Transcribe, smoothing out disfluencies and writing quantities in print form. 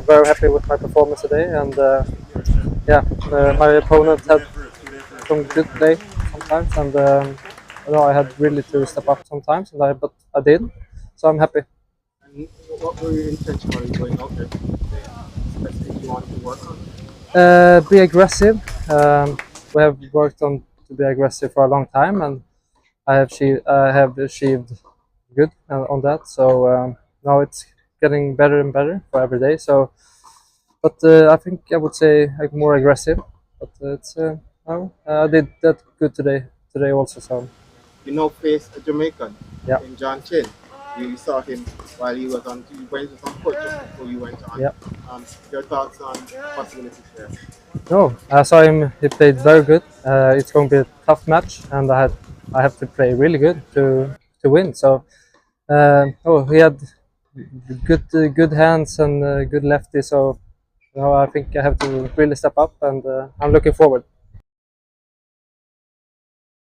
very happy with my performance today, and yeah, my opponent had some good play sometimes, and I had really to step up sometimes, but I did, so I'm happy. And what were your intentions going out there? Especially you wanted to work on? Be aggressive. We have worked on to be aggressive for a long time, and I have achieved good on that. So now it's getting better and better for every day. So, but I think I would say like more aggressive. But it's I did that good today also. So You now face a Jamaican yeah, in John Chin. You saw him while he was on court just before you went on. yeah. Your thoughts on possibilities there? No, I saw him. He played very good. It's going to be a tough match, and I have to play really good to win. So he had good hands and good lefty. So I think I have to really step up, and I'm looking forward.